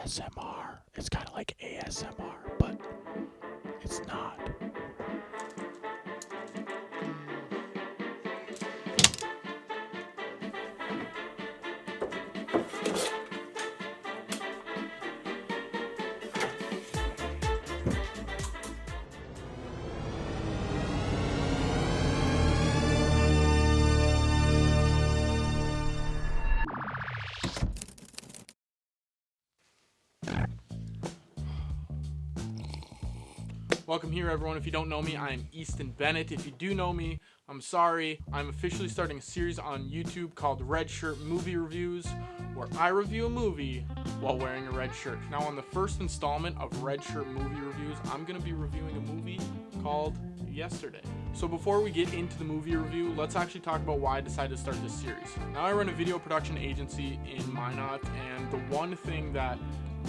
ASMR. It's kind of like ASMR, but it's not. Welcome here, everyone. If you don't know me, I am Easton Bennett. If you do know me, I'm sorry. I'm officially starting a series on YouTube called Red Shirt Movie Reviews, where I review a movie while wearing a red shirt. Now, on the first installment of Red Shirt Movie Reviews, I'm going to be reviewing a movie called Yesterday. So before we get into the movie review, let's actually talk about why I decided to start this series. Now, I run a video production agency in Minot, and the one thing that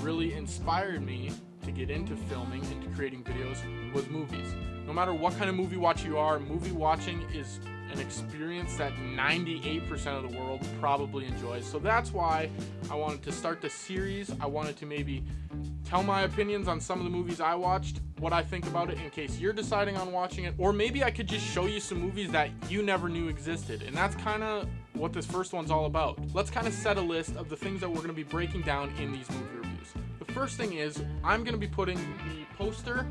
really inspired me to get into filming and to creating videos was movies. No matter what kind of movie watch you are, movie watching is an experience that 98% of the world probably enjoys. So that's why I wanted to start the series. I wanted to maybe tell my opinions on some of the movies I watched, what I think about it in case you're deciding on watching it, or maybe I could just show you some movies that you never knew existed. And that's kind of what this first one's all about. Let's kind of set a list of the things that we're going to be breaking down in these movie reviews. The first thing is I'm going to be putting the poster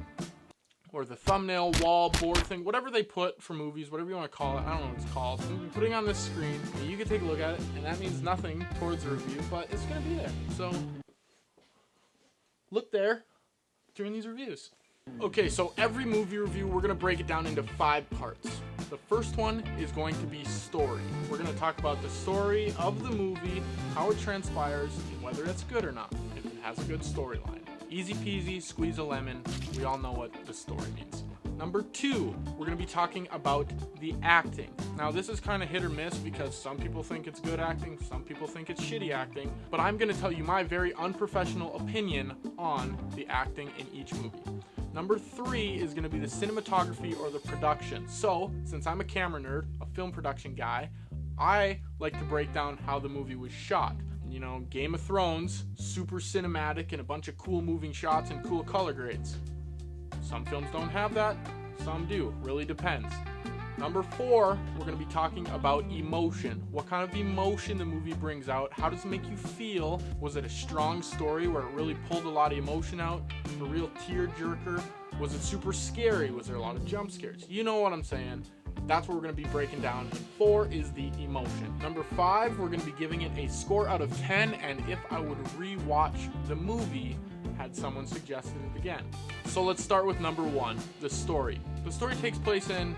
or the thumbnail, wall, board thing, whatever they put for movies, whatever you want to call it, I don't know what it's called. I'm going to be putting on this screen, and you can take a look at it, and that means nothing towards the review, but it's going to be there. So look there during these reviews. Okay, so every movie review, we're going to break it down into 5 parts. The first one is going to be story. We're going to talk about the story of the movie, how it transpires, and whether it's good or not, if it has a good storyline. Easy peasy, squeeze a lemon. We all know what the story means. Number 2, we're going to be talking about the acting. Now, this is kind of hit or miss because some people think it's good acting, some people think it's shitty acting, but I'm going to tell you my very unprofessional opinion on the acting in each movie. Number 3 is going to be the cinematography or the production. So, since I'm a camera nerd, a film production guy, I like to break down how the movie was shot. You know, Game of Thrones, super cinematic and a bunch of cool moving shots and cool color grades. Some films don't have that, some do. Really depends. Number 4, we're going to be talking about emotion. What kind of emotion the movie brings out? How does it make you feel? Was it a strong story where it really pulled a lot of emotion out? A real tear-jerker? Was it super scary? Was there a lot of jump scares? You know what I'm saying. That's what we're going to be breaking down. And 4 is the emotion. Number 5, we're going to be giving it a score out of 10, and if I would re-watch the movie had someone suggested it again. So let's start with number 1, the story. The story takes place in...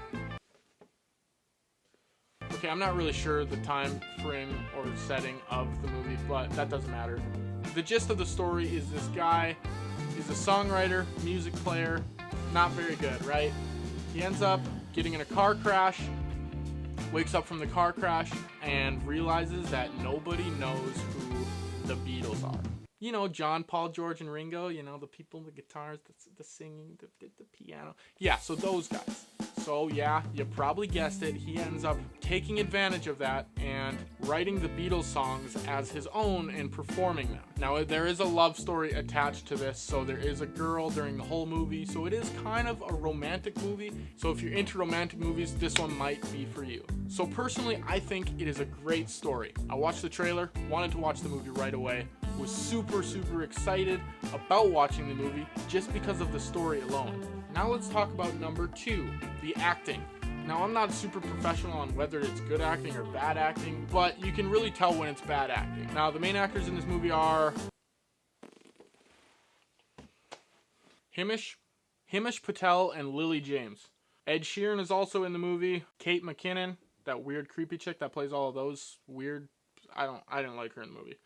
Okay, I'm not really sure the time frame or setting of the movie, but that doesn't matter. The gist of the story is this guy is a songwriter, music player, not very good, right? He ends up getting in a car crash, wakes up from the car crash, and realizes that nobody knows who the Beatles are. You know, John, Paul, George, and Ringo, you know, the people, the guitars, the singing, the piano. Yeah, so those guys. So yeah, you probably guessed it. He ends up taking advantage of that and writing the Beatles songs as his own and performing them. Now, there is a love story attached to this, so there is a girl during the whole movie, so it is kind of a romantic movie. So if you're into romantic movies, this one might be for you. So personally, I think it is a great story. I watched the trailer, wanted to watch the movie right away, was super excited about watching the movie just because of the story alone. Now let's talk about number 2, the acting. Now, I'm not super professional on whether it's good acting or bad acting, but you can really tell when it's bad acting. Now, the main actors in this movie are Himesh Patel and Lily James. Ed Sheeran is also in the movie. Kate McKinnon, that weird creepy chick that plays all of those weird... I didn't like her in the movie.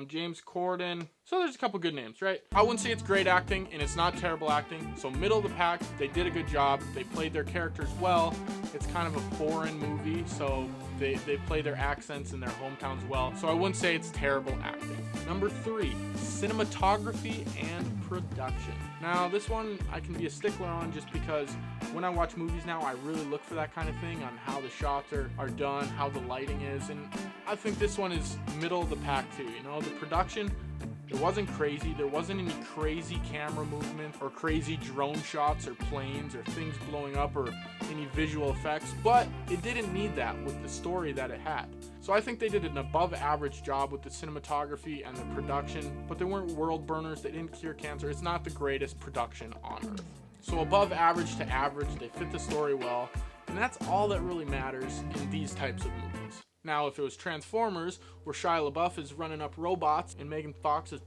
James Corden. So there's a couple good names, right? I wouldn't say it's great acting, and it's not terrible acting. So middle of the pack, they did a good job. They played their characters well. It's kind of a foreign movie, so they play their accents in their hometowns well. So I wouldn't say it's terrible acting. Number 3, cinematography and production. Now, this one I can be a stickler on just because when I watch movies now, I really look for that kind of thing on how the shots are done, how the lighting is, and I think this one is middle of the pack too. You know, the production It wasn't crazy. There wasn't any crazy camera movement or crazy drone shots or planes or things blowing up or any visual effects, but it didn't need that with the story that it had. So I think they did an above average job with the cinematography and the production, but they weren't world burners. They didn't cure cancer. It's not the greatest production on earth. So above average to average, they fit the story well, and that's all that really matters in these types of movies. Now, if it was Transformers, where Shia LaBeouf is running up robots and Megan Fox is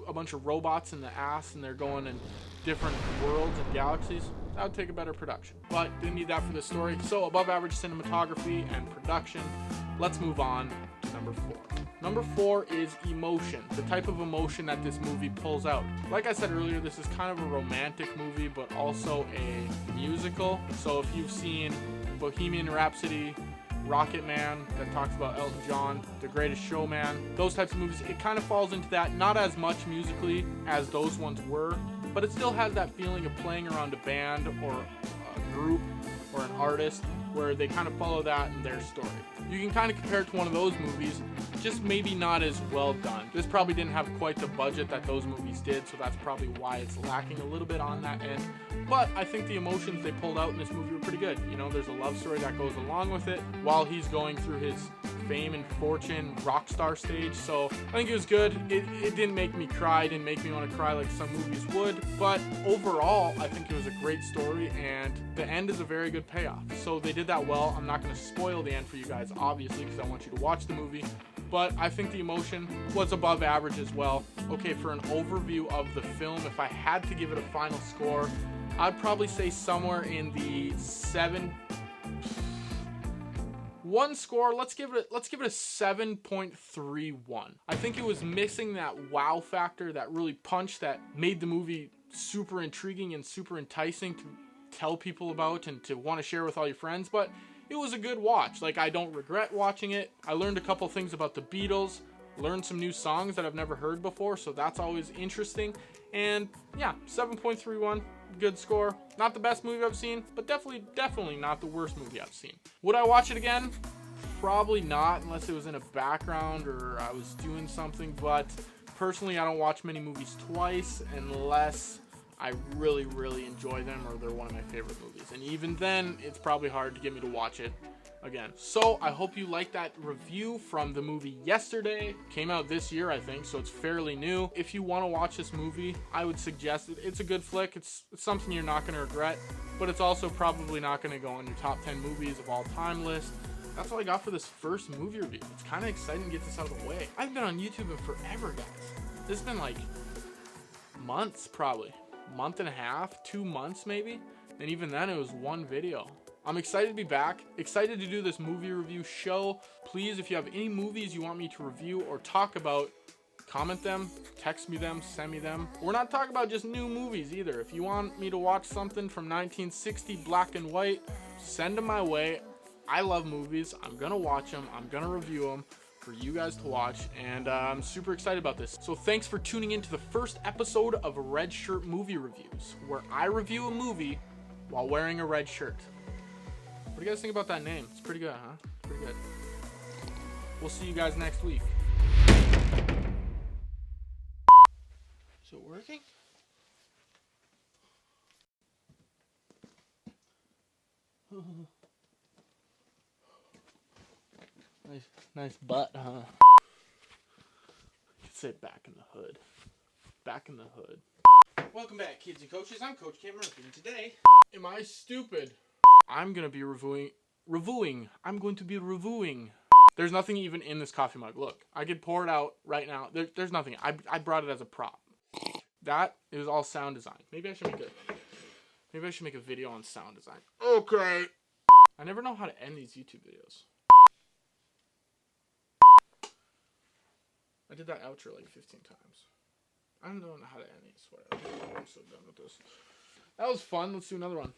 a bunch of robots in the ass and they're going in different worlds and galaxies, that would take a better production. But didn't need that for the story. So above average cinematography and production. Let's move on to number 4. Number 4 is emotion, the type of emotion that this movie pulls out. Like I said earlier, this is kind of a romantic movie, but also a musical. So if you've seen Bohemian Rhapsody, Rocket Man, that talks about Elton John, The Greatest Showman, those types of movies, it kind of falls into that, not as much musically as those ones were, but it still has that feeling of playing around a band or a group or an artist where they kind of follow that in their story. You can kind of compare it to one of those movies, just maybe not as well done. This probably didn't have quite the budget that those movies did, so that's probably why it's lacking a little bit on that end. But I think the emotions they pulled out in this movie were pretty good. You know, there's a love story that goes along with it while he's going through his fame and fortune rock star stage. So I think it was good. It didn't make me cry, it didn't make me want to cry like some movies would, but overall I think it was a great story and the end is a very good payoff. So they did that well. I'm not going to spoil the end for you guys, obviously, because I want you to watch the movie, but I think the emotion was above average as well. Okay, for an overview of the film, if I had to give it a final score, I'd probably say somewhere in the 7. One score, let's give it a 7.31. I think it was missing that wow factor, that really punch that made the movie super intriguing and super enticing to tell people about and to want to share with all your friends, but it was a good watch. Like, I don't regret watching it. I learned a couple things about the Beatles, learned some new songs that I've never heard before, so that's always interesting. And yeah, 7.31. Good score. Not the best movie I've seen, but definitely not the worst movie I've seen. Would I watch it again? Probably not, unless it was in a background or I was doing something, but personally I don't watch many movies twice unless I really enjoy them or they're one of my favorite movies. And even then, it's probably hard to get me to watch it again. So I hope you liked that review from the movie yesterday. Came out this year, I think, so it's fairly new. If you want to watch this movie, I would suggest it. It's a good flick. It's something you're not going to regret, but it's also probably not going to go on your top 10 movies of all time list. That's all I got for this first movie review. It's kind of exciting to get this out of the way. I've been on YouTube in forever, guys. This has been like months, probably. Month and a half, 2 months maybe. And even then it was one video. I'm excited to be back, excited to do this movie review show. Please, if you have any movies you want me to review or talk about, comment them, text me them, send me them. We're not talking about just new movies either. If you want me to watch something from 1960, black and white, send them my way. I love movies. I'm gonna watch them. I'm gonna review them for you guys to watch, and I'm super excited about this. So thanks for tuning in to the first episode of Red Shirt Movie Reviews, where I review a movie while wearing a red shirt. What do you guys think about that name? It's pretty good, huh? Pretty good. We'll see you guys next week. Is it working? Nice butt, huh? You could say back in the hood. Back in the hood. Welcome back, kids and coaches. I'm Coach Cam Murphy, and today, am I stupid? I'm going to be reviewing. I'm going to be reviewing. There's nothing even in this coffee mug. Look, I could pour it out right now. There's nothing. I brought it as a prop. That is all sound design. Maybe I should make a video on sound design. Okay. I never know how to end these YouTube videos. I did that outro like 15 times. I don't know how to end these. Whatever. I'm so done with this. That was fun. Let's do another one.